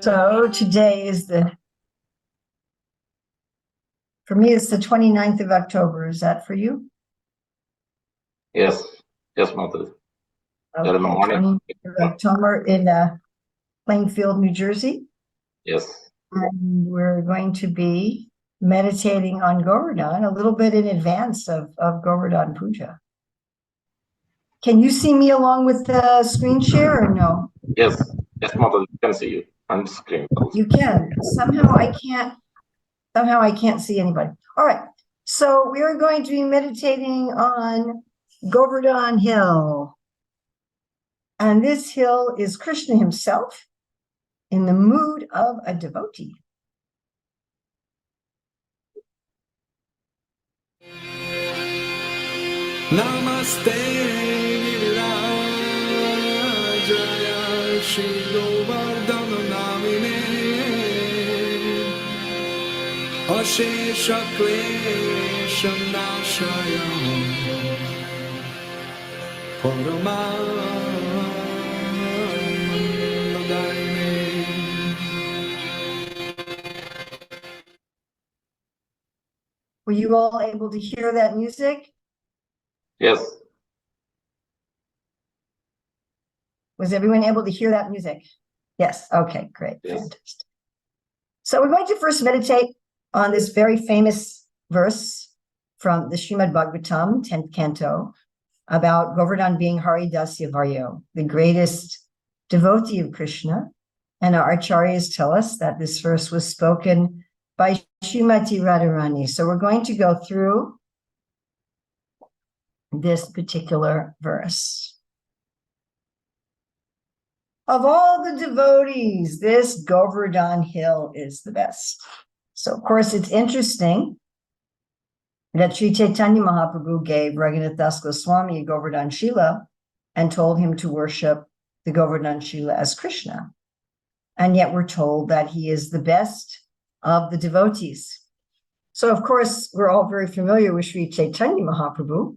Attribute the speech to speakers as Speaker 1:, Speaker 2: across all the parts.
Speaker 1: So today is for me, it's the 29th of October. Is that for you?
Speaker 2: Yes, yes, Mother.
Speaker 1: Okay,
Speaker 2: In the morning.
Speaker 1: 29th of October in Plainfield, New Jersey.
Speaker 2: Yes.
Speaker 1: And we're going to be meditating on Govardhan a little bit in advance of Govardhan Puja. Can you see me along with the screen share or no?
Speaker 2: Yes, yes, Mother. You can see you on the screen also.
Speaker 1: You can. Somehow I can't see anybody. All right. So we are going to be meditating on Govardhan Hill. And this hill is Krishna himself in the mood of a devotee.
Speaker 3: Namaste Girirajaya Shri Govardhan Namine Ashesha Klesha Nashaya Paramanandayane.
Speaker 1: Were you all able to hear that music?
Speaker 2: Yes,
Speaker 1: Was everyone able to hear that music? Yes. Okay, great.
Speaker 2: Yes.
Speaker 1: Fantastic. So we're going to first meditate on this very famous verse from the Srimad Bhagavatam, 10th canto, about Govardhan being Haridasya Varyo, the greatest devotee of Krishna. And our acharyas tell us that this verse was spoken by Srimati Radharani. So we're going to go through this particular verse. Of all the devotees, this Govardhan Hill is the best. So, of course, it's interesting that Sri Chaitanya Mahaprabhu gave Raghunath Das Goswami a Govardhan Shila and told him to worship the Govardhan Shila as Krishna. And yet we're told that he is the best of the devotees. So, of course, we're all very familiar with Sri Chaitanya Mahaprabhu,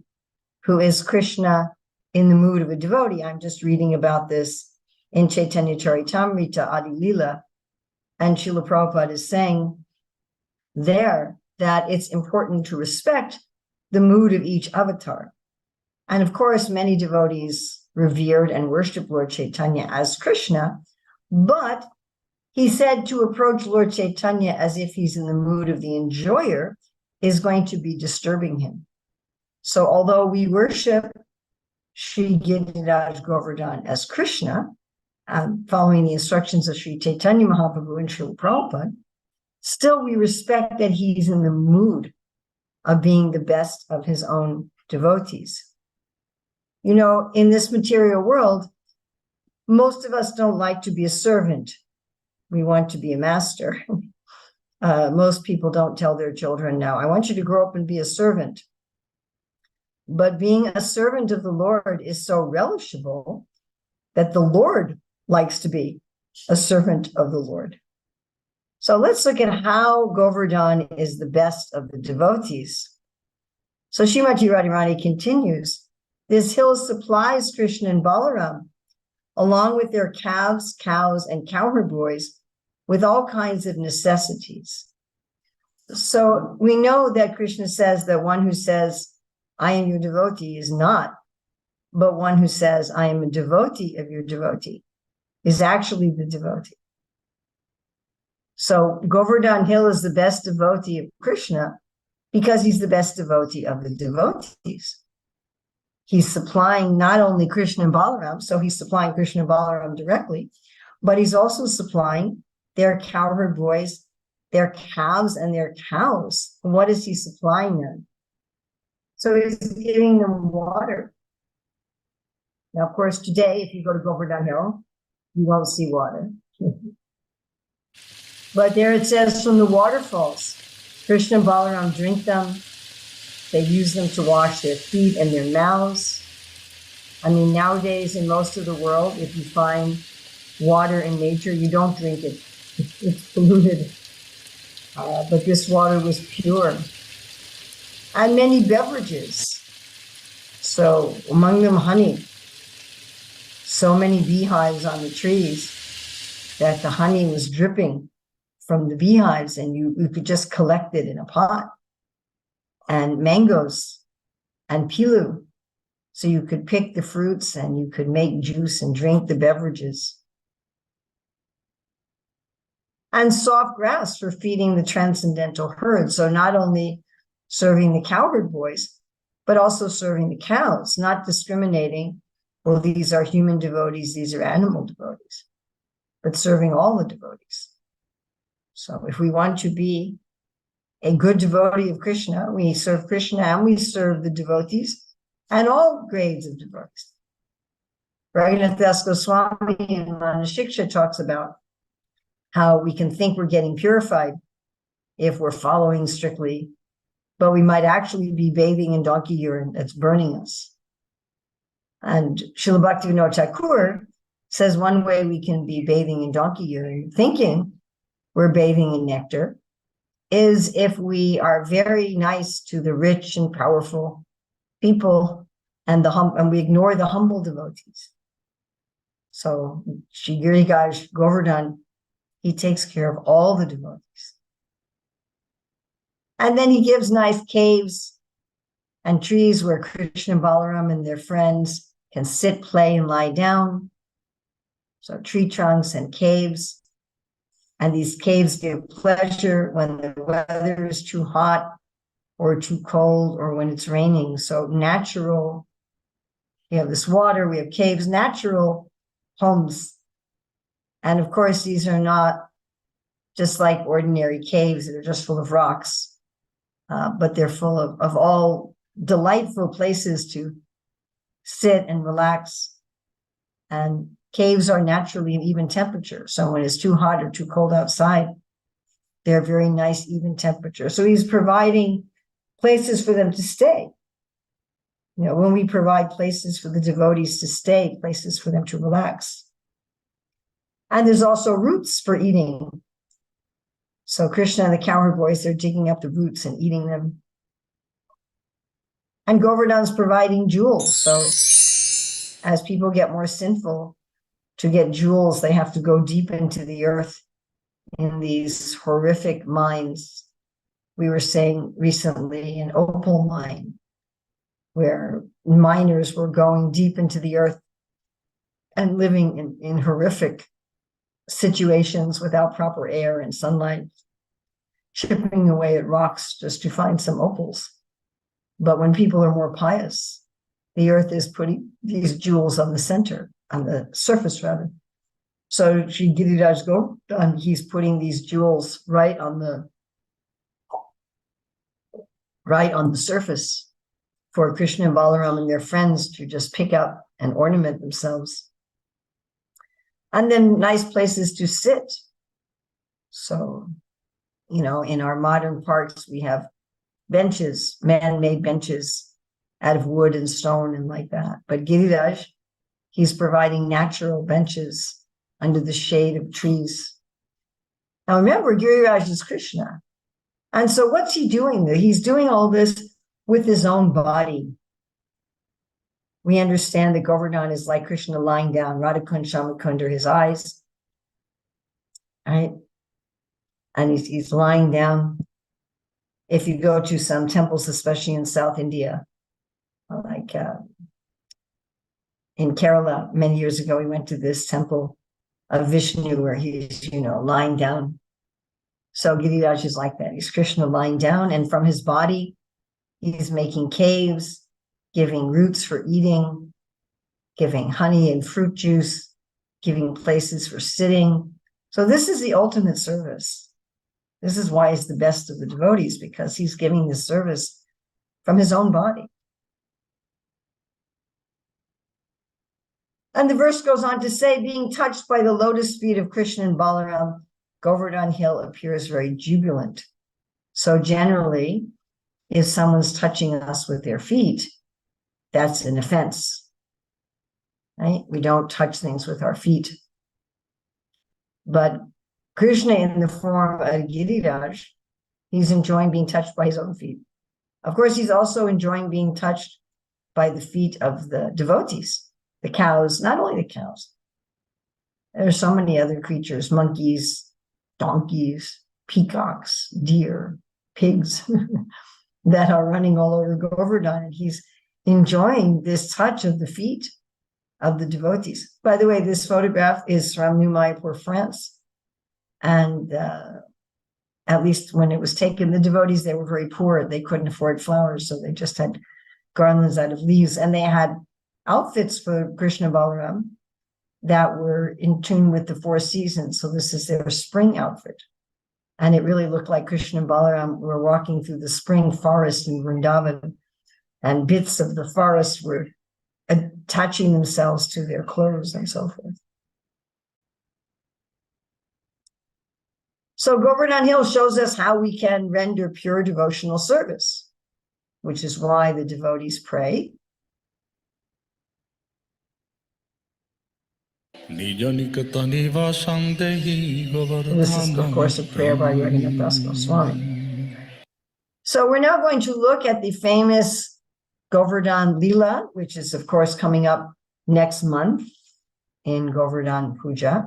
Speaker 1: who is Krishna in the mood of a devotee. I'm just reading about this in Chaitanya Charitamrita Adi Lila, and Srila Prabhupada is saying there that it's important to respect the mood of each avatar. And of course, many devotees revered and worshiped Lord Chaitanya as Krishna, but he said to approach Lord Chaitanya as if he's in the mood of the enjoyer is going to be disturbing him. So although we worship Sri Giriraj Govardhan as Krishna, following the instructions of Sri Chaitanya Mahaprabhu and Srila Prabhupada, still we respect that he's in the mood of being the best of his own devotees. You know, in this material world, most of us don't like to be a servant. We want to be a master. Most people don't tell their children now, I want you to grow up and be a servant. But being a servant of the Lord is so relishable that the Lord likes to be a servant of the Lord. So let's look at how Govardhan is the best of the devotees. So Srimati Radharani continues, this hill supplies Krishna and Balaram, along with their calves, cows, and cowherd boys, with all kinds of necessities. So we know that Krishna says that one who says, I am your devotee is not, but one who says, I am a devotee of your devotee is actually the devotee. So Govardhan Hill is the best devotee of Krishna because he's the best devotee of the devotees. He's supplying not only Krishna and Balaram, so he's supplying Krishna and Balaram directly, but he's also supplying their cowherd boys, their calves, and their cows. What is he supplying them? So he's giving them water. Now, of course, today, if you go to Govardhan Hill, you won't see water. But there it says from the waterfalls, Krishna and Balaram drink them. They use them to wash their feet and their mouths. I mean, nowadays in most of the world, if you find water in nature, you don't drink it. It's polluted. But this water was pure. And many beverages. So among them honey. So many beehives on the trees. that the honey was dripping from the beehives, and you could just collect it in a pot. And mangoes and pilu. So you could pick the fruits and you could make juice and drink the beverages. And soft grass for feeding the transcendental herd. So not only serving the cowherd boys, but also serving the cows, not discriminating, well, these are human devotees, these are animal devotees, but serving all the devotees. So if we want to be a good devotee of Krishna, we serve Krishna and we serve the devotees and all grades of devotees. Raghunath Das Goswami in Manashiksha talks about how we can think we're getting purified if we're following strictly, but we might actually be bathing in donkey urine that's burning us. And Srila Bhaktivinoda Thakur says one way we can be bathing in donkey urine, thinking we're bathing in nectar, is if we are very nice to the rich and powerful people and we ignore the humble devotees. So Shri Girigaj Govardhan, he takes care of all the devotees. And then he gives nice caves and trees where Krishna and Balaram and their friends can sit, play, and lie down. So tree trunks and caves. And these caves give pleasure when the weather is too hot or too cold or when it's raining. So natural, we have this water, we have caves, natural homes. And of course, these are not just like ordinary caves that are just full of rocks, but they're full of all delightful places to sit and relax. And caves are naturally an even temperature. So when it's too hot or too cold outside, they're very nice, even temperature. So he's providing places for them to stay. You know, when we provide places for the devotees to stay, places for them to relax. And there's also roots for eating. So Krishna and the cowherd boys, they're digging up the roots and eating them. And Govardhan's providing jewels. So as people get more sinful, to get jewels, they have to go deep into the earth in these horrific mines. We were saying recently an opal mine, where miners were going deep into the earth and living in horrific situations without proper air and sunlight, chipping away at rocks just to find some opals. But when people are more pious, the earth is putting these jewels on the center, on the surface rather. So Shri Giriraj Govardhan, he's putting these jewels right on the surface for Krishna and Balaram and their friends to just pick up and ornament themselves. And then nice places to sit. So, you know, in our modern parks, we have benches, man-made benches out of wood and stone and like that. But Giriraj, he's providing natural benches under the shade of trees. Now remember, Giriraj is Krishna. And so what's he doing there? He's doing all this with his own body. We understand that Govardhan is like Krishna lying down, Radhakund Shamakund are his eyes, right? And he's lying down. If you go to some temples, especially in South India, like in Kerala, many years ago, we went to this temple of Vishnu where he's, you know, lying down. So Giriraj is like that. He's Krishna lying down, and from his body, he's making caves, giving roots for eating, giving honey and fruit juice, giving places for sitting. So this is the ultimate service. This is why he's the best of the devotees, because he's giving this service from his own body. And the verse goes on to say, being touched by the lotus feet of Krishna and Balaram, Govardhan Hill appears very jubilant. So generally, if someone's touching us with their feet, that's an offense, right? We don't touch things with our feet. But Krishna, in the form of Giriraj, he's enjoying being touched by his own feet. Of course, he's also enjoying being touched by the feet of the devotees, the cows, not only the cows. There are so many other creatures, monkeys, donkeys, peacocks, deer, pigs that are running all over Govardhan. And he's enjoying this touch of the feet of the devotees. By the way, this photograph is from New Mayapur, France. And at least when it was taken, the devotees, they were very poor. They couldn't afford flowers, so they just had garlands out of leaves. And they had outfits for Krishna Balaram that were in tune with the four seasons. So this is their spring outfit. And it really looked like Krishna and Balaram were walking through the spring forest in Vrindavan, and bits of the forest were attaching themselves to their clothes and so forth. So Govardhan Hill shows us how we can render pure devotional service, which is why the devotees pray. This is, of course, a prayer by Raghunath Das Goswami. So we're now going to look at the famous Govardhan Lila, which is, of course, coming up next month in Govardhan Puja.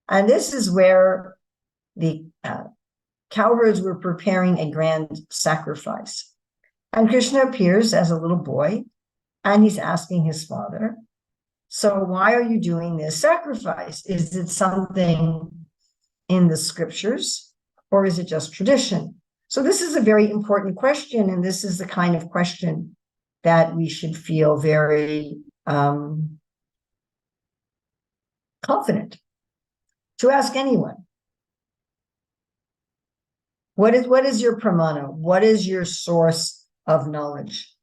Speaker 1: And this is where the cowherds were preparing a grand sacrifice. And Krishna appears as a little boy, and he's asking his father, so why are you doing this sacrifice? Is it something in the scriptures, or is it just tradition? So this is a very important question, and this is the kind of question that we should feel very confident to ask anyone. What is your pramana? What is your source of knowledge?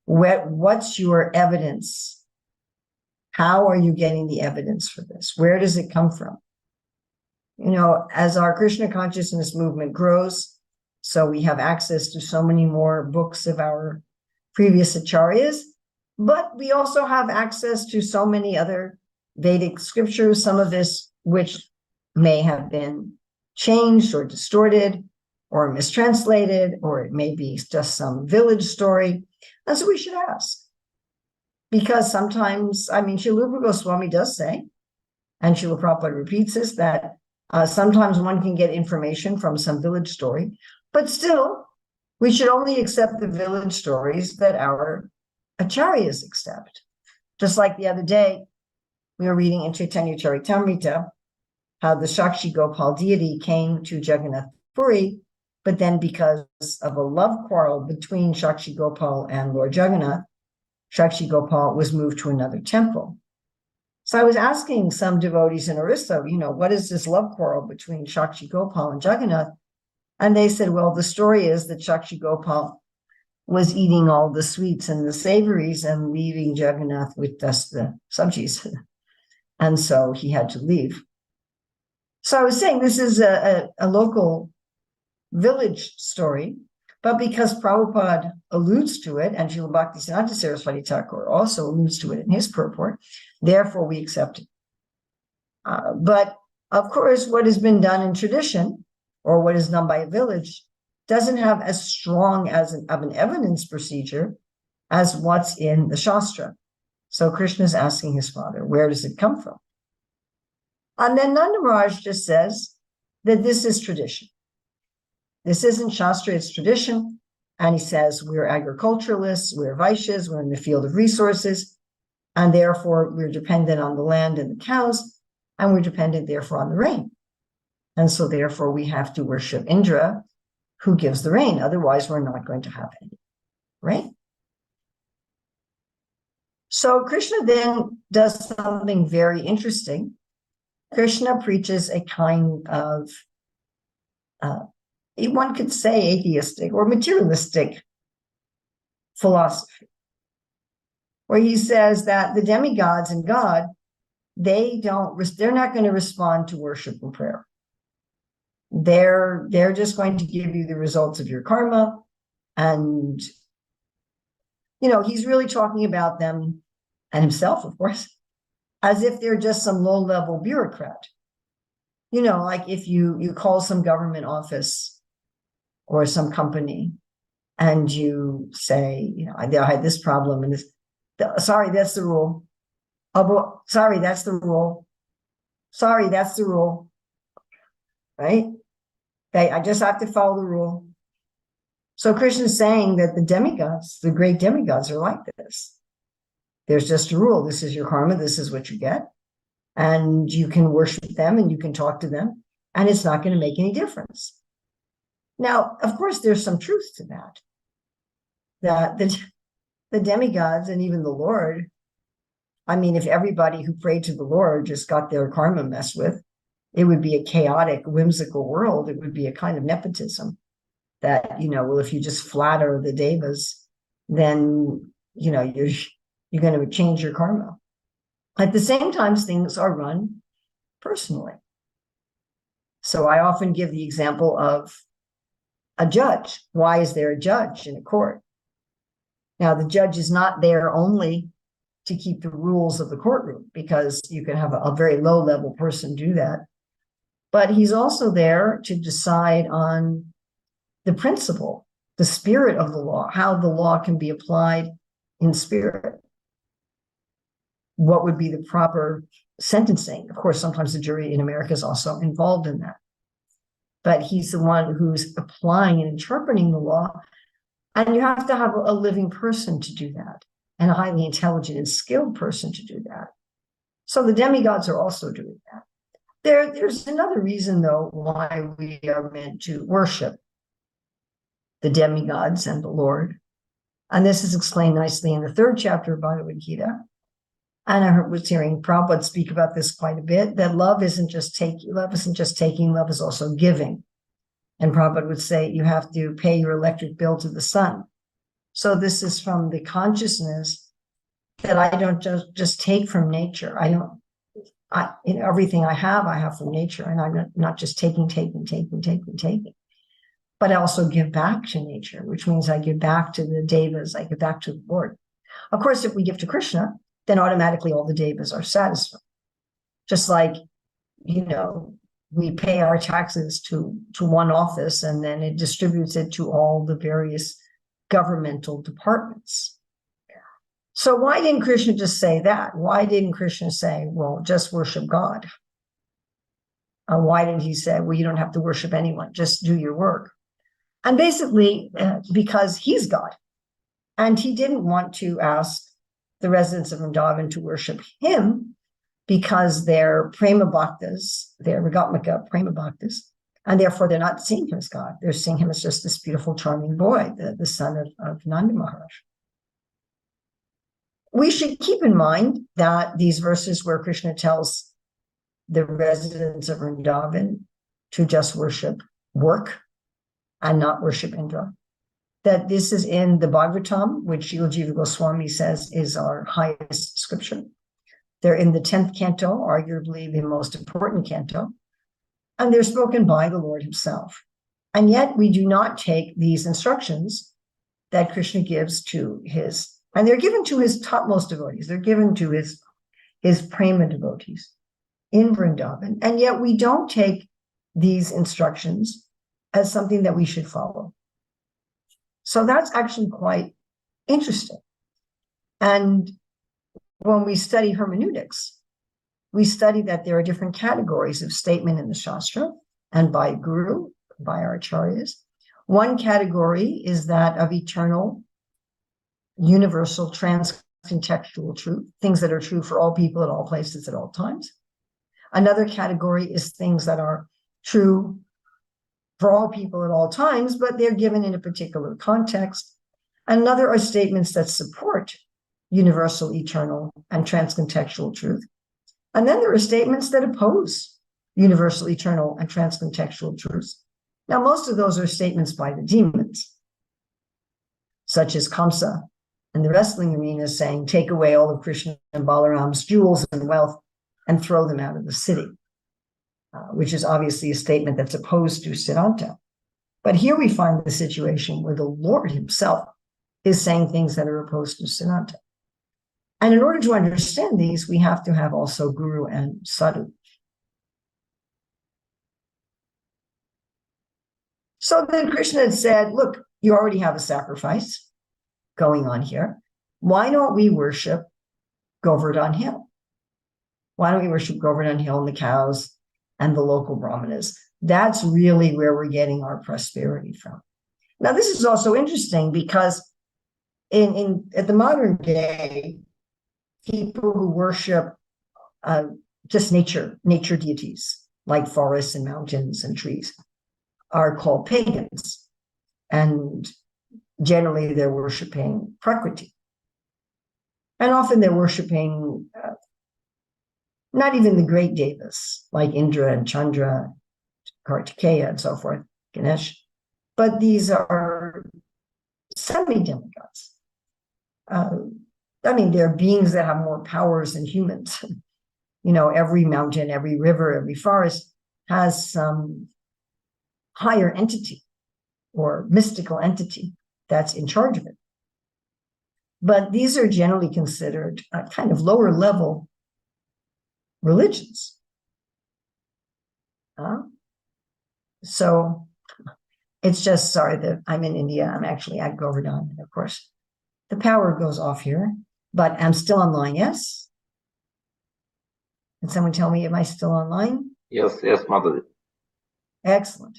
Speaker 1: What's your evidence? How are you getting the evidence for this? Where does it come from? You know, as our Krishna consciousness movement grows, so we have access to so many more books of our previous acharyas, but we also have access to so many other Vedic scriptures, some of this which may have been changed or distorted or mistranslated, or it may be just some village story. And so we should ask. Because sometimes, I mean, Srila Rupa Goswami does say, and Srila Prabhupada repeats this, that sometimes one can get information from some village story, but still, we should only accept the village stories that our acharyas accept. Just like the other day, we were reading in Chaitanya Charitamrita how the Shakshi Gopal deity came to Jagannath Puri, but then because of a love quarrel between Shakshi Gopal and Lord Jagannath, Shakshi Gopal was moved to another temple. So I was asking some devotees in Orissa, you know, what is this love quarrel between Shakshi Gopal and Jagannath? And they said, well, the story is that Shakshi Gopal was eating all the sweets and the savories and leaving Jagannath with just the sabjis. And so he had to leave. So I was saying this is a local village story, but because Prabhupada alludes to it, and Srila Bhaktisiddhanta Saraswati Thakur also alludes to it in his purport, therefore we accept it. But of course, what has been done in tradition, or what is done by a village, doesn't have as strong as an evidence procedure as what's in the Shastra. So Krishna is asking his father, where does it come from? And then Nanda Maharaj just says that this is tradition. This isn't Shastra, it's tradition. And he says, we're agriculturalists, we're Vaishyas, we're in the field of resources, and therefore we're dependent on the land and the cows, and we're dependent therefore on the rain. And so therefore we have to worship Indra, who gives the rain. Otherwise, we're not going to have any rain. So Krishna then does something very interesting. Krishna preaches a kind of one could say atheistic or materialistic philosophy, where he says that the demigods and God, they're not going to respond to worship and prayer. They're just going to give you the results of your karma. And, you know, he's really talking about them and himself, of course, as if they're just some low-level bureaucrat. You know, like if you call some government office or some company and you say, you know, I had this problem and this, sorry, that's the rule. Oh, sorry, that's the rule. Sorry, that's the rule. Right? I just have to follow the rule. So Krishna is saying that the demigods, the great demigods, are like this. There's just a rule. This is your karma. This is what you get. And you can worship them and you can talk to them, and it's not going to make any difference. Now, of course, there's some truth to that. That the demigods and even the Lord, I mean, if everybody who prayed to the Lord just got their karma messed with, it would be a chaotic, whimsical world. It would be a kind of nepotism that, well, if you just flatter the devas, then, you're going to change your karma. At the same time, things are run personally. So I often give the example of a judge. Why is there a judge in a court? Now, the judge is not there only to keep the rules of the courtroom, because you can have a very low-level person do that. But he's also there to decide on the principle, the spirit of the law, how the law can be applied in spirit. What would be the proper sentencing? Of course, sometimes the jury in America is also involved in that. But he's the one who's applying and interpreting the law. And you have to have a living person to do that, and a highly intelligent and skilled person to do that. So the demigods are also doing that. There's another reason, though, why we are meant to worship the demigods and the Lord. And this is explained nicely in the 3rd chapter of Bhagavad Gita. And I was hearing Prabhupada speak about this quite a bit, that love isn't just taking, love is also giving. And Prabhupada would say, you have to pay your electric bill to the sun. So this is from the consciousness that I don't just take from nature. Everything I have from nature, and I'm not just taking, but I also give back to nature, which means I give back to the devas, I give back to the Lord. Of course, if we give to Krishna, then automatically all the devas are satisfied. Just like, we pay our taxes to one office, and then it distributes it to all the various governmental departments. So why didn't Krishna just say that? Why didn't Krishna say, well, just worship God? Why didn't he say, well, you don't have to worship anyone, just do your work? And basically, because he's God. And he didn't want to ask the residents of Vrindavan to worship him, because they're prema bhaktas, they're Ragatmika prema bhaktas, and therefore they're not seeing him as God. They're seeing him as just this beautiful, charming boy, the son of Nanda Maharaj. We should keep in mind that these verses where Krishna tells the residents of Vrindavan to just worship work and not worship Indra, that this is in the Bhagavatam, which Srila Jiva Goswami says is our highest scripture. They're in the 10th canto, arguably the most important canto, and they're spoken by the Lord himself. And yet we do not take these instructions that Krishna gives to and they're given to his topmost devotees. They're given to his prema devotees in Vrindavan. And yet we don't take these instructions as something that we should follow. So that's actually quite interesting. And when we study hermeneutics, we study that there are different categories of statement in the Shastra and by Guru, by our acharyas. One category is that of eternal, universal, trans-contextual truth, things that are true for all people at all places at all times. Another category is things that are true for all people at all times, but they're given in a particular context. Another are statements that support universal, eternal, and transcontextual truth. And then there are statements that oppose universal, eternal, and transcontextual truths. Now, most of those are statements by the demons, such as Kamsa in the wrestling arena saying, take away all of Krishna and Balaram's jewels and wealth and throw them out of the city, which is obviously a statement that's opposed to Siddhanta. But here we find the situation where the Lord himself is saying things that are opposed to Siddhanta. And in order to understand these, we have to have also Guru and Sadhu. So then Krishna had said, look, you already have a sacrifice going on here. Why don't we worship Govardhan Hill? Why don't we worship Govardhan Hill and the cows and the local brahmanas? That's really where we're getting our prosperity from. Now, this is also interesting because at the modern day, people who worship just nature deities like forests and mountains and trees are called pagans. And generally they're worshiping Prakriti. And often they're worshiping not even the great devas like Indra and Chandra, Kartikeya and so forth, Ganesh, but these are semi-demigods. They're beings that have more powers than humans. Every mountain, every river, every forest has some higher entity or mystical entity that's in charge of it. But these are generally considered kind of lower level religions. So it's just, sorry that I'm in India. I'm actually at Govardhan. Of course, the power goes off here, but I'm still online, yes? Can someone tell me, am I still online?
Speaker 2: Yes, Mataji.
Speaker 1: Excellent.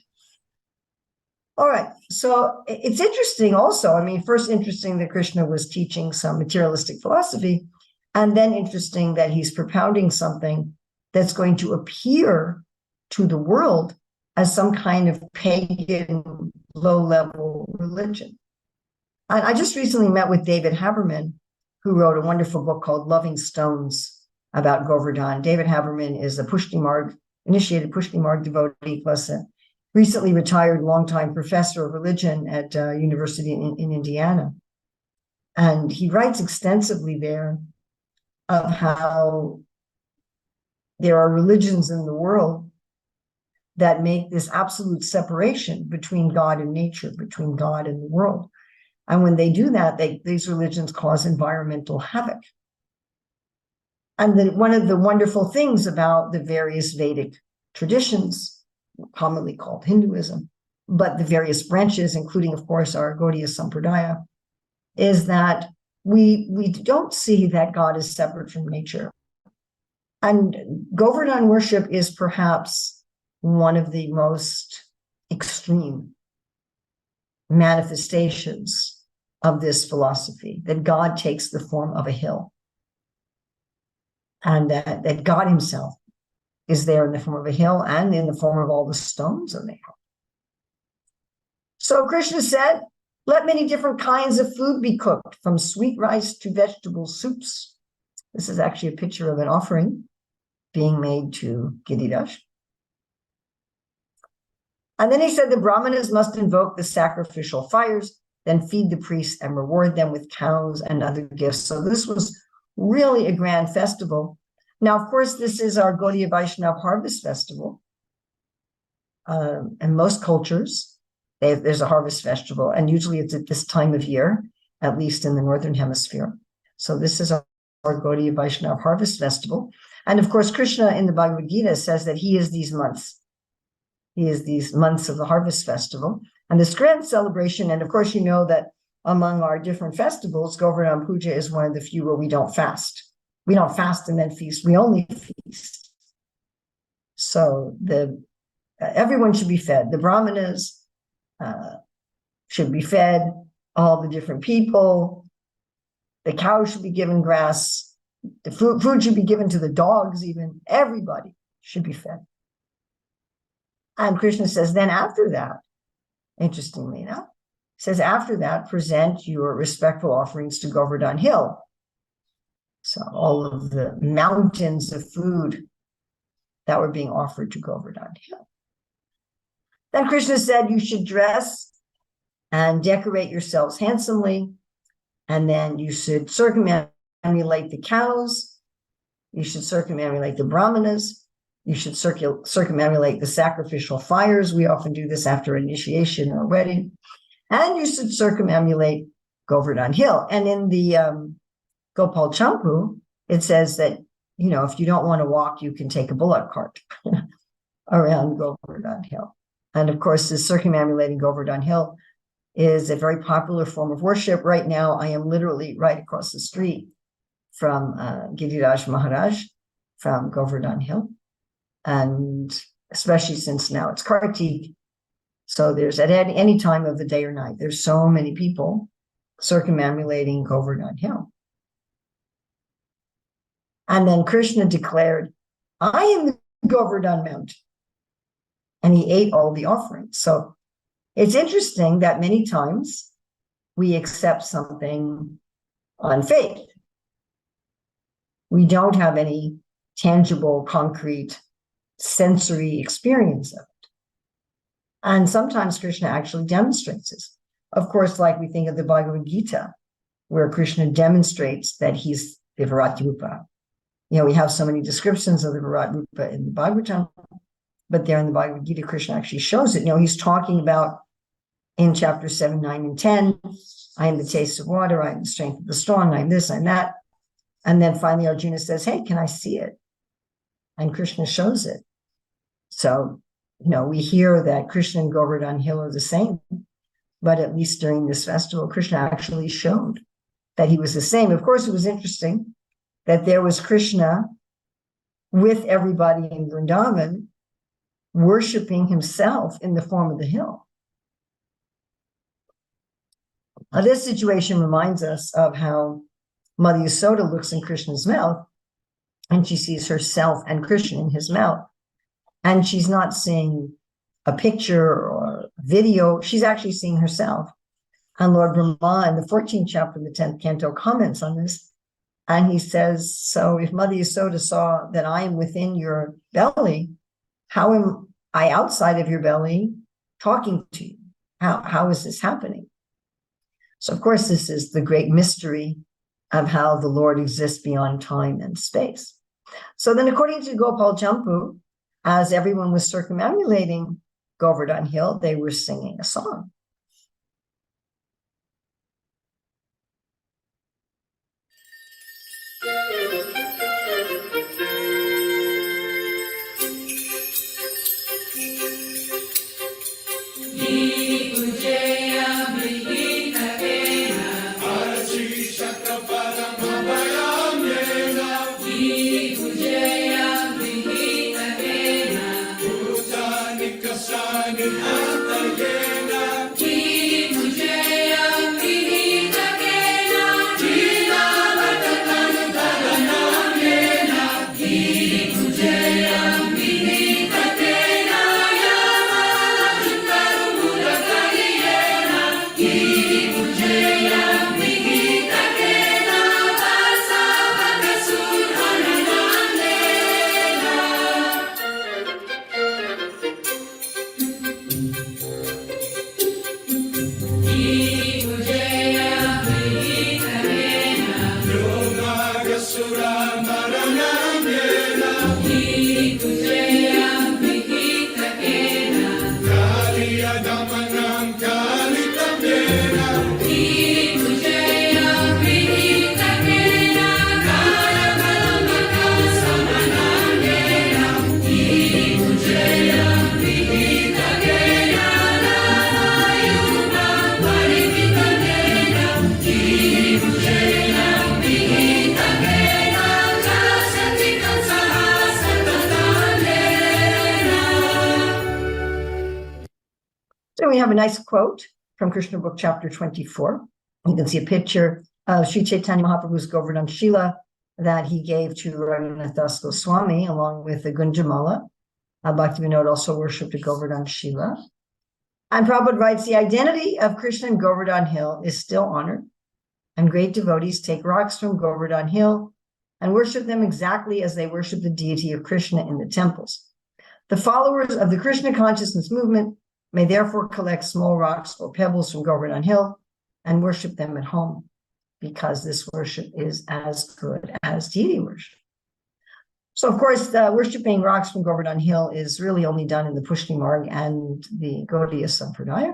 Speaker 1: All right. So it's interesting also. First interesting that Krishna was teaching some materialistic philosophy, and then interesting that he's propounding something that's going to appear to the world as some kind of pagan, low-level religion. And I just recently met with David Haberman, who wrote a wonderful book called Loving Stones about Govardhan. David Haberman is a initiated Pushti Marg devotee, plus a recently retired longtime professor of religion at University in Indiana. And he writes extensively there of how there are religions in the world that make this absolute separation between God and nature, between God and the world. And when they do that, these religions cause environmental havoc. And then one of the wonderful things about the various Vedic traditions, commonly called Hinduism, but the various branches, including, of course, our Gaudiya Sampradaya, is that we don't see that God is separate from nature. And Govardhan worship is perhaps one of the most extreme manifestations of this philosophy, that God takes the form of a hill, and that God himself is there in the form of a hill and in the form of all the stones on the hill. So Krishna said, let many different kinds of food be cooked, from sweet rice to vegetable soups. This is actually a picture of an offering being made to Giriraj. And then he said the Brahmanas must invoke the sacrificial fires, then feed the priests and reward them with cows and other gifts. So this was really a grand festival. Now, of course, this is our Gaudiya Vaishnava Harvest Festival. In most cultures, there's a harvest festival, and usually it's at this time of year, at least in the Northern Hemisphere. So this is our Gaudiya Vaishnava Harvest Festival. And of course, Krishna in the Bhagavad Gita says that he is these months. He is these months of the harvest festival. And this grand celebration, and of course, you know that among our different festivals, Govardhan Puja is one of the few where we don't fast. We don't fast and then feast. We only feast. So everyone should be fed. The Brahmanas should be fed, all the different people. The cows should be given grass. The food should be given to the dogs even. Everybody should be fed. And Krishna says, then after that, interestingly enough, says after that, present your respectful offerings to Govardhan Hill. So all of the mountains of food that were being offered to Govardhan Hill. Then Krishna said, you should dress and decorate yourselves handsomely, and then you should circumambulate the cows, you should circumambulate the brahmanas, you should circumambulate the sacrificial fires. We often do this after initiation or wedding. And you should circumambulate Govardhan Hill. And in the Gopal Champu, it says that, if you don't want to walk, you can take a bullock cart around Govardhan Hill. And of course, the circumambulating Govardhan Hill is a very popular form of worship. Right now, I am literally right across the street from Giriraj Maharaj from Govardhan Hill. And especially since now it's Kartik. So there's at any time of the day or night, there's so many people circumambulating Govardhan Hill. And then Krishna declared, I am the Govardhan Mountain. And he ate all the offerings. So it's interesting that many times we accept something on faith. We don't have any tangible, concrete, sensory experience of it. And sometimes Krishna actually demonstrates this. Of course, like we think of the Bhagavad Gita, where Krishna demonstrates that he's the Virat Rupa. You know, we have so many descriptions of the Virat Rupa in the Bhagavatam, but there in the Bhagavad Gita, Krishna actually shows it. You know, he's talking about in chapter 7, 9, and 10, I am the taste of water, I am the strength of the strong, I am this, I'm that. And then finally Arjuna says, hey, can I see it? And Krishna shows it. So, you know, we hear that Krishna and Govardhan Hill are the same, but at least during this festival, Krishna actually showed that he was the same. Of course, it was interesting that there was Krishna with everybody in Vrindavan worshiping himself in the form of the hill. Now, this situation reminds us of how Mother Yasoda looks in Krishna's mouth and she sees herself and Krishna in his mouth. And she's not seeing a picture or a video, she's actually seeing herself. And Lord Brahma in the 14th chapter of the 10th canto comments on this. And he says, so if Mother Yasoda saw that I am within your belly, how am I outside of your belly talking to you? How is this happening? So, of course, this is the great mystery of how the Lord exists beyond time and space. So then, according to Gopal Champu, as everyone was circumambulating Govardhan Hill, they were singing a song. We have a nice quote from Krishna book, chapter 24. You can see a picture of Sri Chaitanya Mahaprabhu's Govardhan Lila that he gave to Raghunath Das Goswami along with the Gunjamala. Bhaktivinoda also worshipped a Govardhan Lila. And Prabhupada writes, the identity of Krishna in Govardhan Hill is still honored, and great devotees take rocks from Govardhan Hill and worship them exactly as they worship the deity of Krishna in the temples. The followers of the Krishna consciousness movement may therefore collect small rocks or pebbles from Govardhan Hill and worship them at home, because this worship is as good as deity worship. So, of course, worshiping rocks from Govardhan Hill is really only done in the Pushti Marg and the Gaudiya Sampradaya.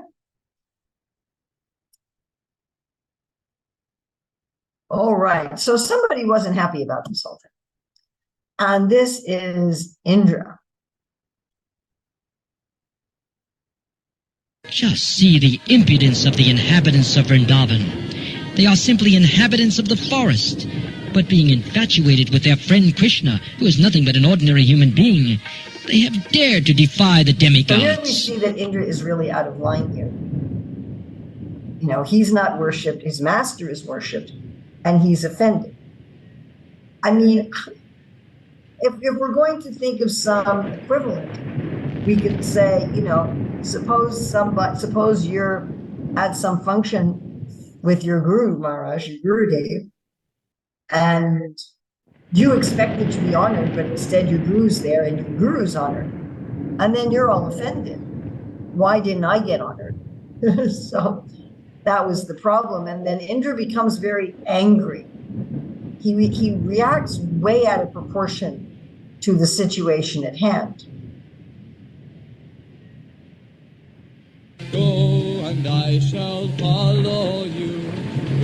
Speaker 1: All right, so somebody wasn't happy about this whole thing. And this is Indra.
Speaker 4: Just see the impudence of the inhabitants of Vrindavan. They are simply inhabitants of the forest. but being infatuated with their friend Krishna, who is nothing but an ordinary human being, they have dared to defy the
Speaker 1: So here we
Speaker 4: demigods.
Speaker 1: see that Indra is really out of line here. You know, he's not worshipped, his master is worshipped, and he's offended. I mean, if we're going to think of some equivalent, we could say, you know, suppose you're at some function with your Guru Maharaj, your Gurudev, and you expected to be honored, but instead your Guru's there and your Guru's honored. And then you're all offended. Why didn't I get honored? So that was the problem. And then Indra becomes very angry. He reacts way out of proportion to the situation at hand.
Speaker 5: Go and I shall follow you,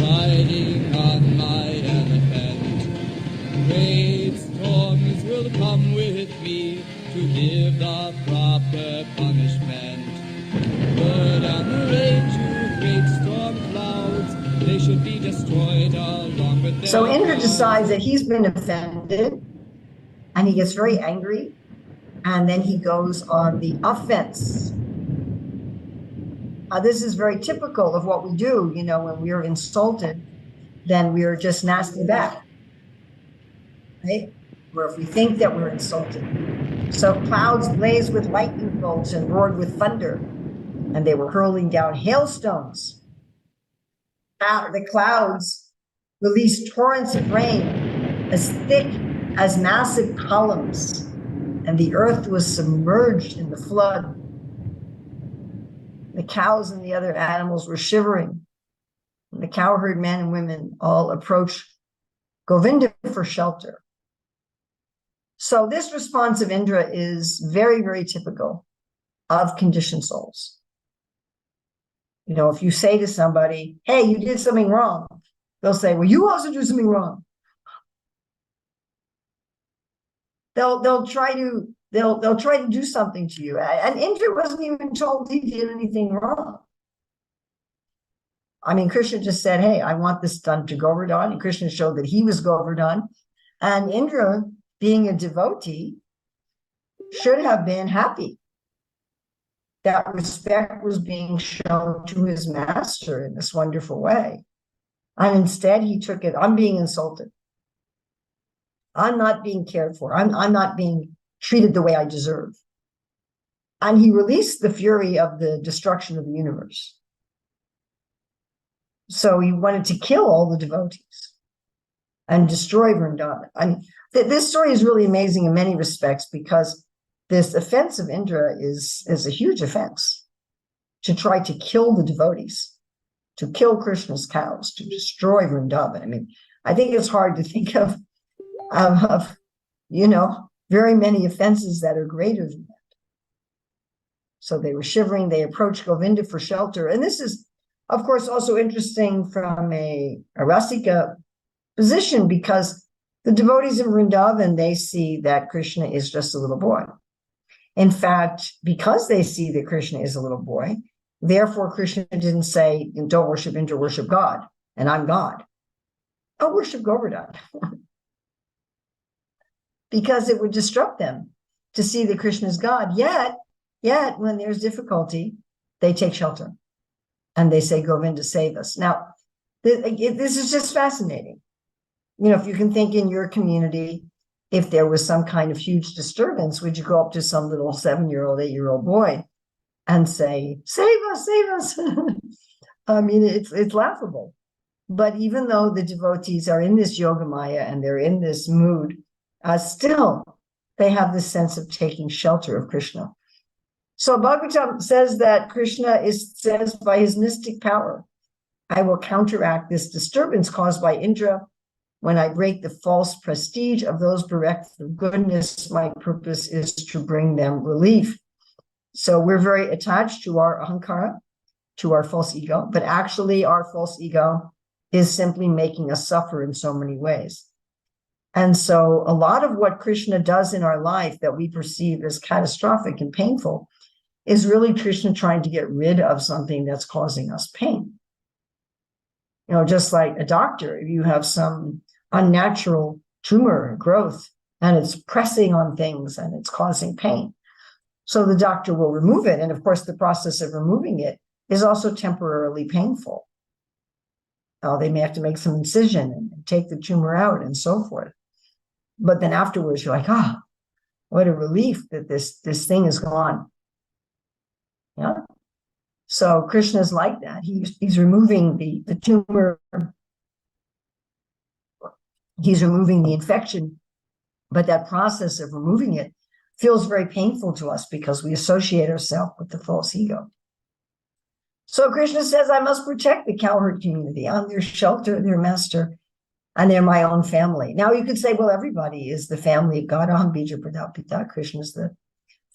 Speaker 5: riding on my elephant. Great storms will come with me to give the proper punishment. Good and rain to great storm clouds, they should be destroyed along with their
Speaker 1: So Indra
Speaker 5: clouds.
Speaker 1: decides that he's been offended, and he gets very angry, and then he goes on the offense. This is very typical of what we do, you know, when we're insulted, then we're just nasty back, right? Or if we think that we're insulted. So clouds blazed with lightning bolts and roared with thunder, and they were hurling down hailstones. The clouds released torrents of rain as thick as massive columns, and the earth was submerged in the flood. The cows and the other animals were shivering. And the cowherd men and women all approached Govinda for shelter. So this response of Indra is very, very typical of conditioned souls. You know, if you say to somebody, hey, you did something wrong, they'll say, well, you also do something wrong. They'll try to do something to you. And Indra wasn't even told he did anything wrong. I mean, Krishna just said, hey, I want this done to Govardhan. And Krishna showed that he was Govardhan. And Indra, being a devotee, should have been happy that respect was being shown to his master in this wonderful way. And instead he took it, I'm being insulted. I'm not being cared for. I'm not being treated the way I deserve. And he released the fury of the destruction of the universe. So he wanted to kill all the devotees and destroy Vrindavan. I mean, this story is really amazing in many respects because this offense of Indra is a huge offense to try to kill the devotees, to kill Krishna's cows, to destroy Vrindavan. I mean, I think it's hard to think of you know, very many offenses that are greater than that. So they were shivering, they approached Govinda for shelter. And this is, of course, also interesting from a Rasika position because the devotees in Vrindavan, they see that Krishna is just a little boy. In fact, because they see that Krishna is a little boy, therefore Krishna didn't say, don't worship Indra, worship God, and I'm God. Oh, worship Govardhan. Because it would disrupt them to see that Krishna is God. Yet, when there's difficulty, they take shelter. And they say, Govinda, save us. Now, this is just fascinating. You know, if you can think in your community, if there was some kind of huge disturbance, would you go up to some little 7-year-old, 8-year-old boy and say, save us, save us? I mean, it's laughable. But even though the devotees are in this yoga maya and they're in this mood, still they have this sense of taking shelter of Krishna. So Bhagavatam says that Krishna says by his mystic power, I will counteract this disturbance caused by Indra. When I break the false prestige of those bereft of goodness, my purpose is to bring them relief. So we're very attached to our ahankara, to our false ego, but actually our false ego is simply making us suffer in so many ways. And so a lot of what Krishna does in our life that we perceive as catastrophic and painful is really Krishna trying to get rid of something that's causing us pain. You know, just like a doctor, if you have some unnatural tumor growth, and it's pressing on things and it's causing pain. So the doctor will remove it. And of course, the process of removing it is also temporarily painful. They may have to make some incision and take the tumor out and so forth. But then afterwards, you're like, ah, what a relief that this thing is gone. Yeah. So Krishna's like that. He's removing the tumor. He's removing the infection. But that process of removing it feels very painful to us because we associate ourselves with the false ego. So Krishna says, I must protect the cowherd community. I'm their shelter, their master, and they're my own family. Now you could say, well, everybody is the family of God. Aham bija pradapita. Krishna is the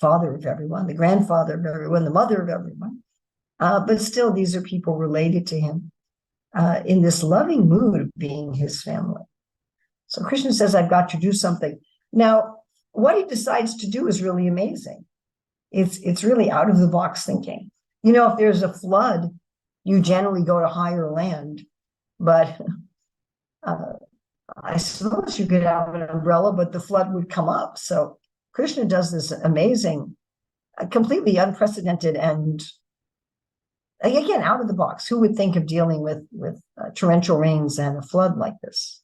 Speaker 1: father of everyone, the grandfather of everyone, the mother of everyone. But still, these are people related to him in this loving mood of being his family. So Krishna says, I've got to do something. Now, what he decides to do is really amazing. It's really out of the box thinking. You know, if there's a flood, you generally go to higher land, but I suppose you could have an umbrella, but the flood would come up. So Krishna does this amazing, completely unprecedented, and again, out of the box. Who would think of dealing with torrential rains and a flood like this?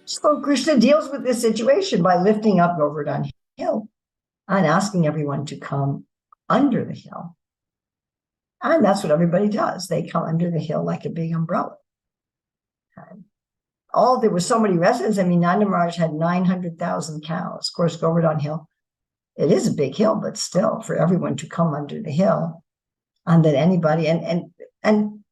Speaker 1: So Krishna deals with this situation by lifting up Govardhan Hill and asking everyone to come under the hill. And that's what everybody does. They come under the hill like a big umbrella. There were so many residents. I mean, Nanda Maharaj had 900,000 cows. Of course, Govardhan Hill, it is a big hill, but still for everyone to come under the hill, and that anybody, and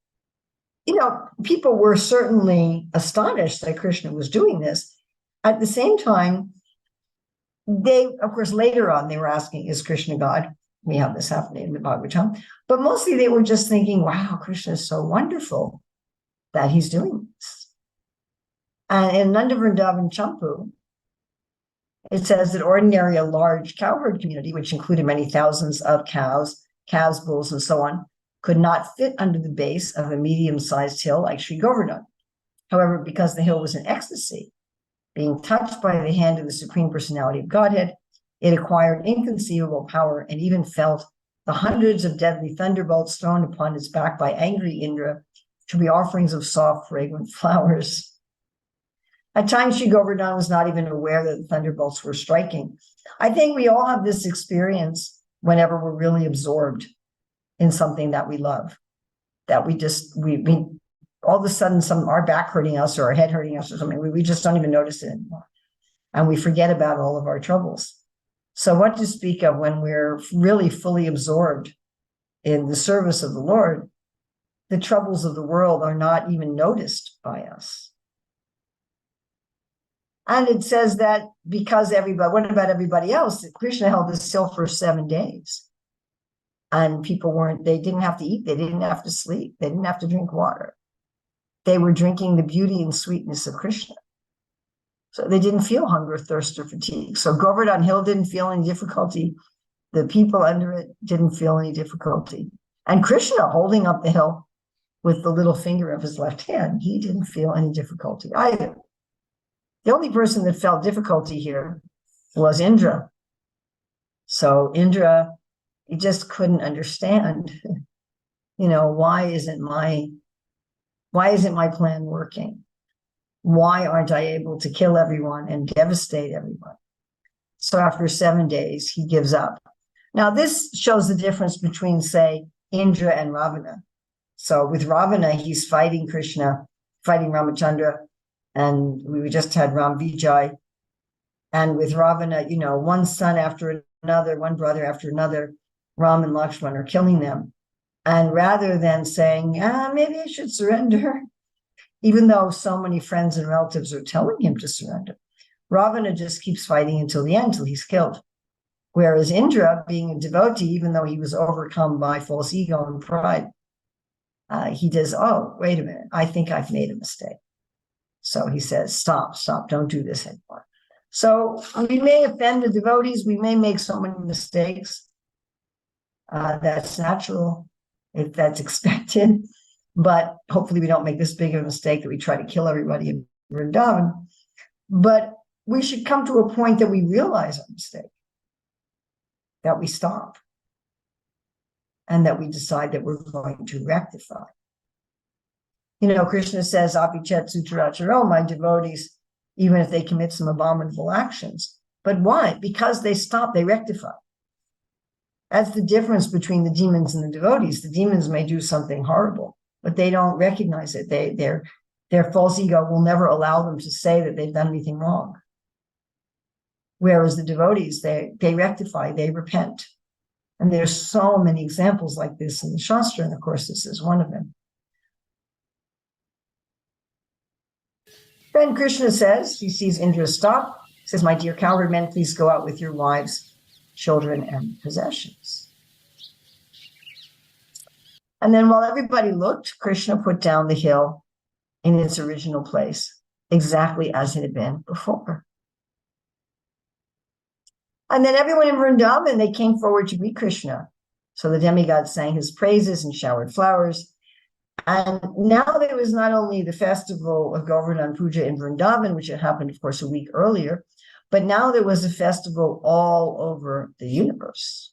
Speaker 1: you know, people were certainly astonished that Krishna was doing this. At the same time, they, of course, later on, they were asking, is Krishna God? We have this happening in the Bhagavatam. But mostly they were just thinking, wow, Krishna is so wonderful that he's doing this. And in Nanda Vrindavan Champu, it says that ordinarily a large cowherd community, which included many thousands of cows, calves, bulls, and so on, could not fit under the base of a medium-sized hill like Sri Govardhan. However, because the hill was in ecstasy, being touched by the hand of the Supreme Personality of Godhead, it acquired inconceivable power and even felt the hundreds of deadly thunderbolts thrown upon its back by angry Indra to be offerings of soft, fragrant flowers. At times, Sri Govardhan was not even aware that the thunderbolts were striking. I think we all have this experience whenever we're really absorbed in something that we love, that we all of a sudden our back hurting us or our head hurting us or something, we just don't even notice it anymore. And we forget about all of our troubles. So what to speak of when we're really fully absorbed in the service of the Lord, the troubles of the world are not even noticed by us. And it says that because what about everybody else? Krishna held this hill for 7 days. And people they didn't have to eat, they didn't have to sleep, they didn't have to drink water. They were drinking the beauty and sweetness of Krishna. So they didn't feel hunger, thirst, or fatigue. So Govardhan Hill didn't feel any difficulty. The people under it didn't feel any difficulty. And Krishna, holding up the hill with the little finger of his left hand, he didn't feel any difficulty either. The only person that felt difficulty here was Indra. So Indra, he just couldn't understand, why isn't my plan working? Why aren't I able to kill everyone and devastate everyone? So after 7 days, he gives up. Now, this shows the difference between, say, Indra and Ravana. So with Ravana, he's fighting Krishna, fighting Ramachandra, and we just had Ram Vijay. And with Ravana, one son after another, one brother after another, Ram and Lakshman are killing them. And rather than saying, maybe I should surrender, even though so many friends and relatives are telling him to surrender, Ravana just keeps fighting until the end, till he's killed. Whereas Indra, being a devotee, even though he was overcome by false ego and pride, he does, oh, wait a minute, I think I've made a mistake. So he says, stop, don't do this anymore. So we may offend the devotees, we may make so many mistakes. That's natural, if that's expected, but hopefully we don't make this big of a mistake that we try to kill everybody in Vrindavan. But we should come to a point that we realize our mistake, that we stop, and that we decide that we're going to rectify. Krishna says, Apichet Sutracharo, my devotees, even if they commit some abominable actions. But why? Because they stop, they rectify. That's the difference between the demons and the devotees. The demons may do something horrible, but they don't recognize it. Their false ego will never allow them to say that they've done anything wrong. Whereas the devotees, they rectify, they repent. And there's so many examples like this in the Shastra, and of course this is one of them. Then Krishna says, he sees Indra stop, says, my dear cowherd men, please go out with your wives, children, and possessions. And then while everybody looked, Krishna put down the hill in its original place, exactly as it had been before. And then everyone in Vrindavan, they came forward to greet Krishna. So the demigods sang his praises and showered flowers. And now there was not only the festival of Govardhan Puja in Vrindavan, which had happened, of course, a week earlier, but now there was a festival all over the universe.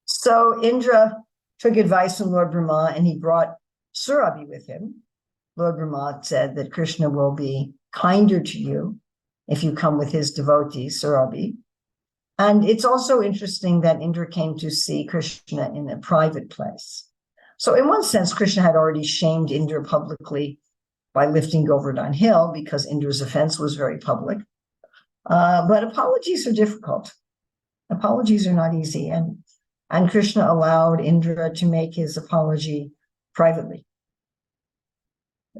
Speaker 1: So Indra took advice from Lord Brahma and he brought Surabhi with him. Lord Brahma said that Krishna will be kinder to you if you come with his devotees, Surabhi. And it's also interesting that Indra came to see Krishna in a private place. So in one sense, Krishna had already shamed Indra publicly by lifting Govardhan Hill because Indra's offense was very public. But apologies are difficult. Apologies are not easy. And Krishna allowed Indra to make his apology privately.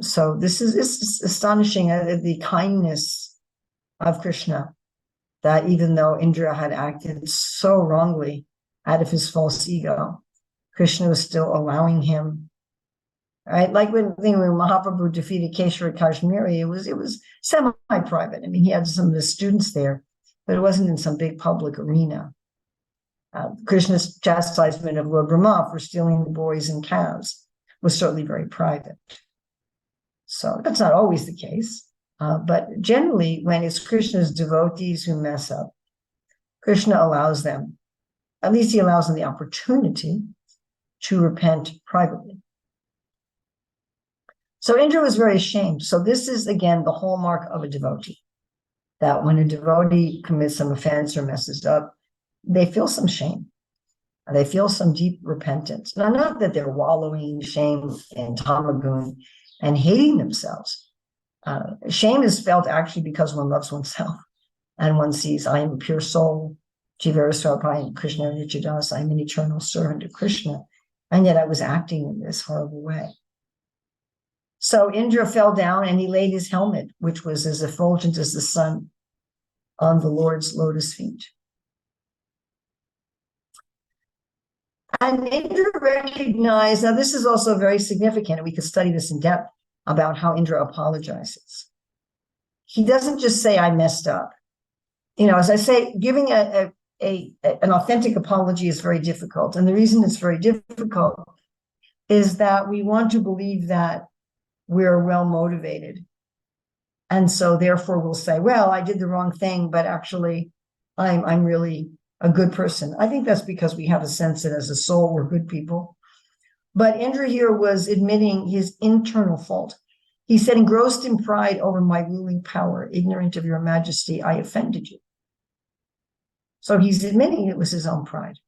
Speaker 1: So this is astonishing, the kindness of Krishna, that even though Indra had acted so wrongly out of his false ego, Krishna was still allowing him, right? Like when Mahaprabhu defeated Keshwara Kashmiri, it was semi-private. I mean, he had some of the students there, but it wasn't in some big public arena. Krishna's chastisement of Lord Brahma for stealing the boys and calves was certainly very private. So that's not always the case. But generally, when it's Krishna's devotees who mess up, Krishna allows them, at least he allows them the opportunity to repent privately. So Indra was very ashamed. So this is, again, the hallmark of a devotee, that when a devotee commits some offense or messes up, they feel some shame. They feel some deep repentance. Now, not that they're wallowing in shame and tamagun and hating themselves. Shame is felt actually because one loves oneself and one sees, I am a pure soul, Jivaraswarapayam Krishna Nichadas, I am an eternal servant of Krishna, and yet I was acting in this horrible way. So Indra fell down and he laid his helmet, which was as effulgent as the sun, on the Lord's lotus feet. And Indra recognized, now this is also very significant, and we could study this in depth, about how Indra apologizes. He doesn't just say, I messed up. As I say, giving an authentic apology is very difficult. And the reason it's very difficult is that we want to believe that we're well motivated. And so therefore we'll say, well, I did the wrong thing, but actually I'm really a good person. I think that's because we have a sense that as a soul, we're good people. But Indra here was admitting his internal fault. He said, engrossed in pride over my ruling power, ignorant of your majesty, I offended you. So he's admitting it was his own pride.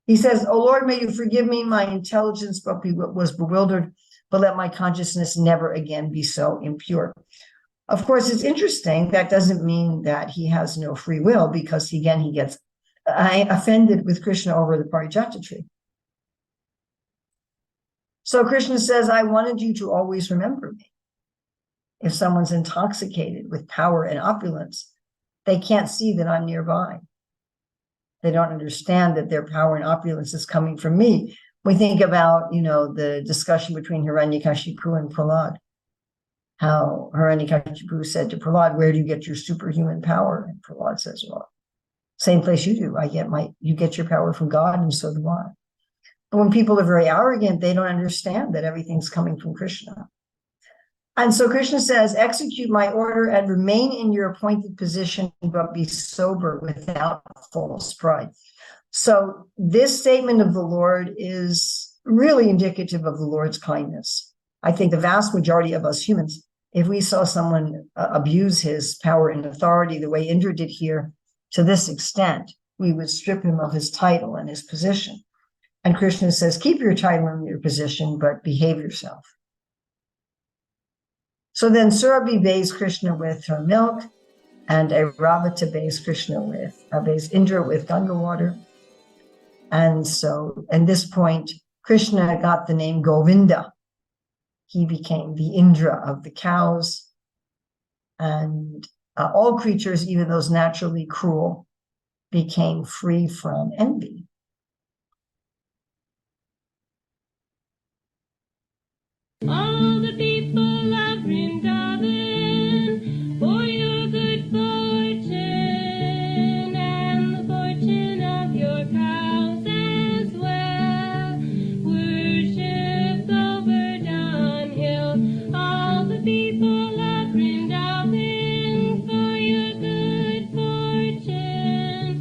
Speaker 1: He says, oh Lord, may you forgive me. My intelligence was bewildered but let my consciousness never again be so impure. Of course, it's interesting. That doesn't mean that he has no free will, because he gets offended with Krishna over the parijata tree. So Krishna says, I wanted you to always remember me. If someone's intoxicated with power and opulence, they can't see that I'm nearby. They don't understand that their power and opulence is coming from me. We think about, the discussion between Hiranyakashipu and Prahlad. How Hiranyakashipu said to Prahlad, where do you get your superhuman power? And Prahlad says, well, same place you do. You get your power from God, and so do I. But when people are very arrogant, they don't understand that everything's coming from Krishna. And so Krishna says, execute my order and remain in your appointed position, but be sober without false pride. So this statement of the Lord is really indicative of the Lord's kindness. I think the vast majority of us humans, if we saw someone abuse his power and authority the way Indra did here, to this extent, we would strip him of his title and his position. And Krishna says, keep your title and your position, but behave yourself. So then Surabhi bathes Krishna with her milk, and Airavata bathes Indra with Ganga water. And so at this point, Krishna got the name Govinda. He became the Indra of the cows. And all creatures, even those naturally cruel, became free from envy.
Speaker 6: All the people of Vrindavan, for your good fortune and the fortune of your cows as well. Worship Govardhan Hill, all the people of Vrindavan, for your good fortune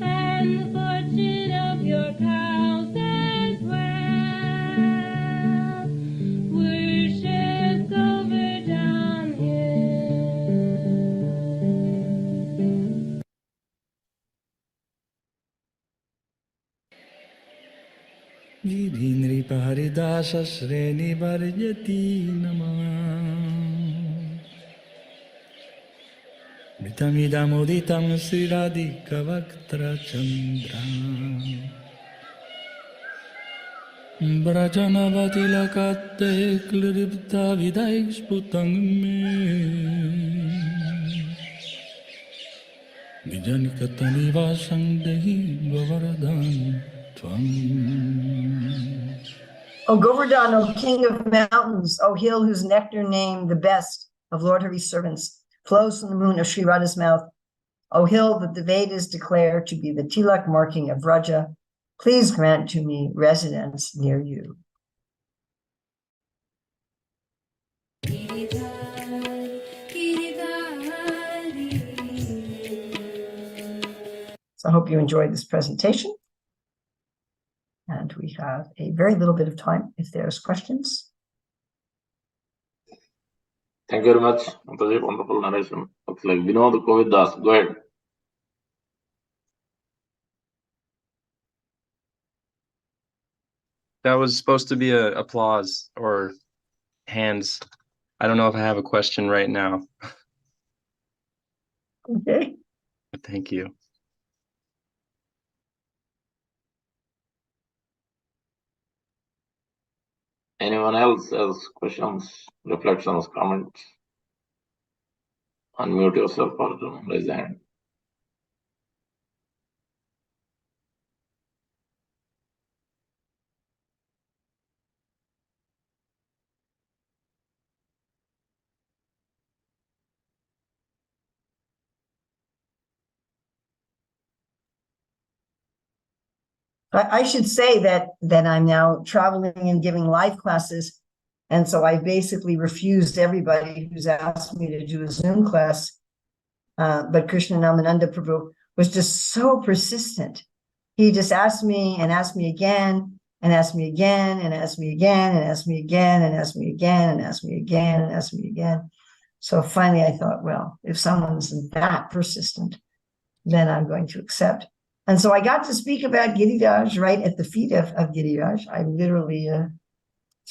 Speaker 6: and the fortune of your cows as well. Worship Govardhan Hill.
Speaker 3: Gidhi nripaharidasa sreni varjati namah Mritamidamoditam sriradhika vaktra chandra Brajanavati lakatte kliripta vidaik sputang me Vijanikatanivasaṁ dehi Govardhan tvam.
Speaker 1: O Govardhan, O king of mountains, O hill whose nectar name, the best of Lord Hari's servants, flows from the moon of Sri Radha's mouth, O hill that the Vedas declare to be the tilak marking of Vraja, please grant to me residence near you. So I hope you enjoyed this presentation. And we have a very little bit of time if there's questions.
Speaker 2: Thank you very much, Mataji. Wonderful narration. Looks like Vinod Kovidas. Go ahead.
Speaker 7: That was supposed to be a applause or hands. I don't know if I have a question right now.
Speaker 1: Okay.
Speaker 7: Thank you.
Speaker 2: Anyone else has questions, reflections, comments? Unmute yourself or raise your hand.
Speaker 1: I should say that I'm now traveling and giving live classes. And so I basically refused everybody who's asked me to do a Zoom class. But Krishna Namananda Prabhu was just so persistent. He just asked me and asked me again and asked me again and asked me again and asked me again and asked me again and asked me again and asked me again. So finally I thought, well, if someone's that persistent, then I'm going to accept. And so I got to speak about Giriraj right at the feet of Giriraj. I literally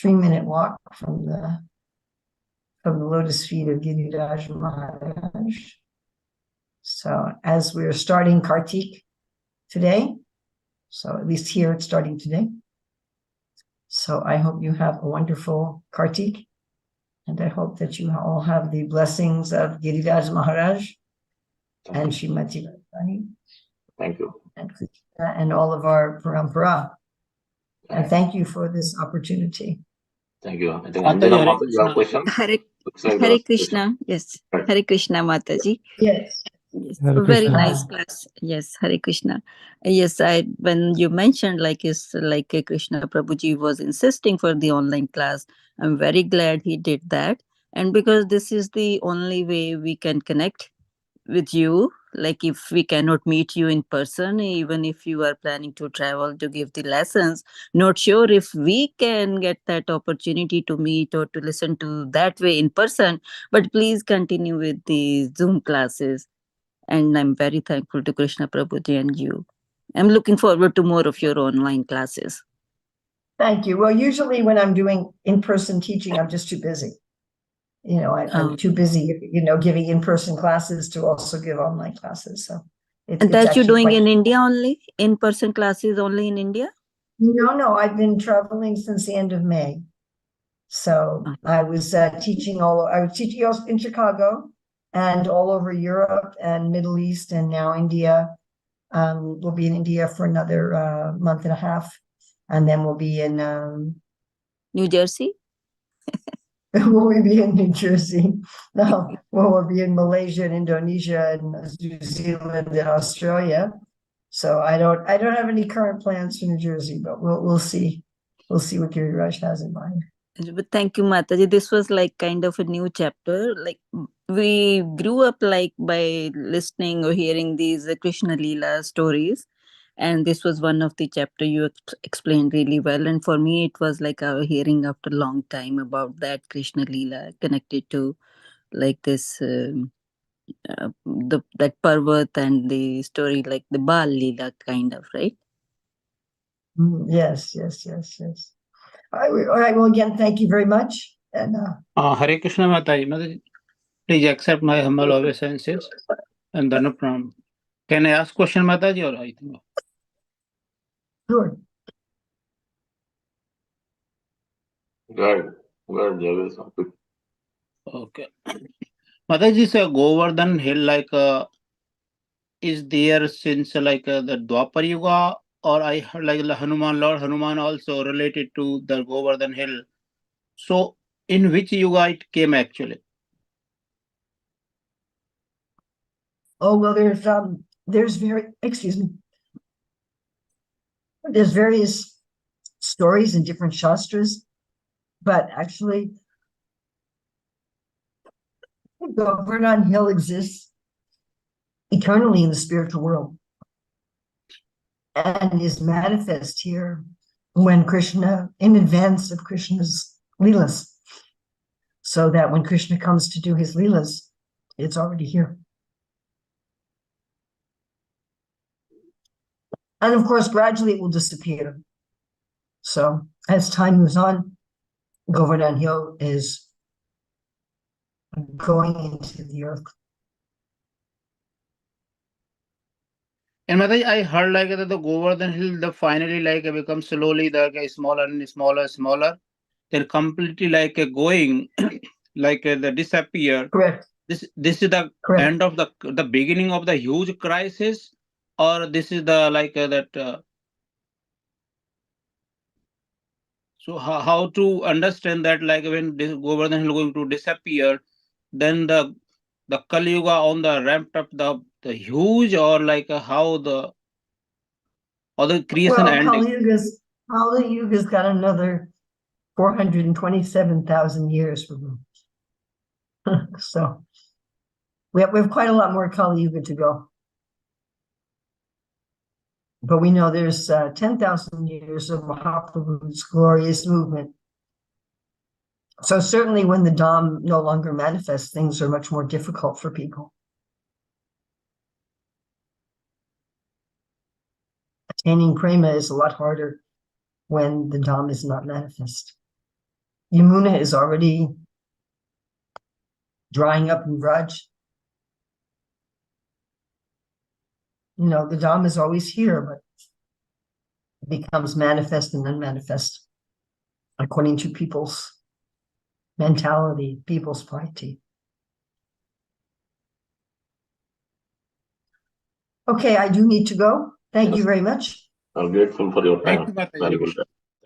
Speaker 1: 3-minute walk from the lotus feet of Giriraj Maharaj. So as we're starting Kartik today, so at least here it's starting today. So I hope you have a wonderful Kartik, and I hope that you all have the blessings of Giriraj Maharaj and Srimati Radharani
Speaker 2: Thank you.
Speaker 1: and all of our parampara. And thank you for this opportunity.
Speaker 2: Thank you. I think
Speaker 8: Mataji,
Speaker 2: Anjana
Speaker 8: Hare
Speaker 2: Mata, you have
Speaker 8: Krishna.
Speaker 2: question?
Speaker 9: Hare,
Speaker 2: Looks like
Speaker 9: Hare
Speaker 2: the
Speaker 9: Krishna. Yes.
Speaker 2: Right.
Speaker 9: Hare Krishna, Mataji.
Speaker 1: Yes.
Speaker 9: Yes.
Speaker 7: Hare
Speaker 9: Very
Speaker 7: Krishna.
Speaker 9: nice class. Yes. Hare Krishna. Yes. When you mentioned Krishna Prabhuji was insisting for the online class, I'm very glad he did that. And because this is the only way we can connect with you, like if we cannot meet you in person, even if you are planning to travel to give the lessons, not sure if we can get that opportunity to meet or to listen to that way in person, but please continue with the Zoom classes. And I'm very thankful to Krishna Prabhuji and you. I'm looking forward to more of your online classes.
Speaker 1: Thank you. Well, usually when I'm doing in-person teaching, I'm just too busy. I'm too busy, giving in-person classes to also give online classes. So
Speaker 9: And that you're doing in India only? In-person classes only in India?
Speaker 1: No, I've been traveling since the end of May. So I was teaching also in Chicago and all over Europe and Middle East, and now India. We'll be in India for another month and a half, and then we'll be in
Speaker 9: New Jersey?
Speaker 1: will we be in New Jersey? No, we'll be in Malaysia and Indonesia and New Zealand and Australia. So I don't have any current plans for New Jersey, but we'll see. We'll see what Giriraj has in mind.
Speaker 9: But thank you, Mataji. This was like kind of a new chapter. Like we grew up like by listening or hearing these Krishna Lila stories. And this was one of the chapter you explained really well. And for me, it was like a hearing after a long time about that Krishna Lila connected to like this, that Parvat and the story like the Bal Lila kind of, right?
Speaker 1: Yes. All right. Well, again, thank you very much. And
Speaker 8: Hare Krishna Mataji. Mataji, please accept my humble obeisances and Dhanapram. Can I ask question Mataji or I think?
Speaker 1: sure.
Speaker 2: Good. Javis.
Speaker 8: Okay. Mataji, is a Govardhan Hill is there since the Dwapar Yuga, or I heard Lord Hanuman also related to the Govardhan Hill. So in which yuga it came actually?
Speaker 1: Oh, well, there's various stories in different shastras, but actually Govardhan Hill exists eternally in the spiritual world and is manifest here when Krishna, in advance of Krishna's Leelas, so that when Krishna comes to do his Leelas, it's already here. And of course, gradually it will disappear. So as time moves on, Govardhan Hill is going into the earth.
Speaker 8: And Mataji, I heard that the Govardhan Hill finally becomes slowly smaller and smaller. They're completely going the disappear.
Speaker 1: Correct.
Speaker 8: This is the
Speaker 1: Correct.
Speaker 8: end of the beginning of the huge crisis, or this is the so how to understand that when this Govardhan Hill going to disappear, then the Kali Yuga on the ramped up the huge, or how the or the creation
Speaker 1: Well,
Speaker 8: ending.
Speaker 1: Kali Yuga's got another 427,000 years for them. So we have quite a lot more Kali Yuga to go. But we know there's 10,000 years of Mahaprabhu's glorious movement. So certainly when the Dham no longer manifests, things are much more difficult for people. Attaining prema is a lot harder when the Dham is not manifest. Yamuna is already drying up in Vraj. You know, the Dham is always here, but it becomes manifest and unmanifest according to people's mentality, people's piety. Okay, I do need to go. Thank you
Speaker 2: Yes.
Speaker 1: very much.
Speaker 2: I'm grateful for your
Speaker 8: Thank
Speaker 2: time.
Speaker 8: you, Mataji.
Speaker 2: Valuable time.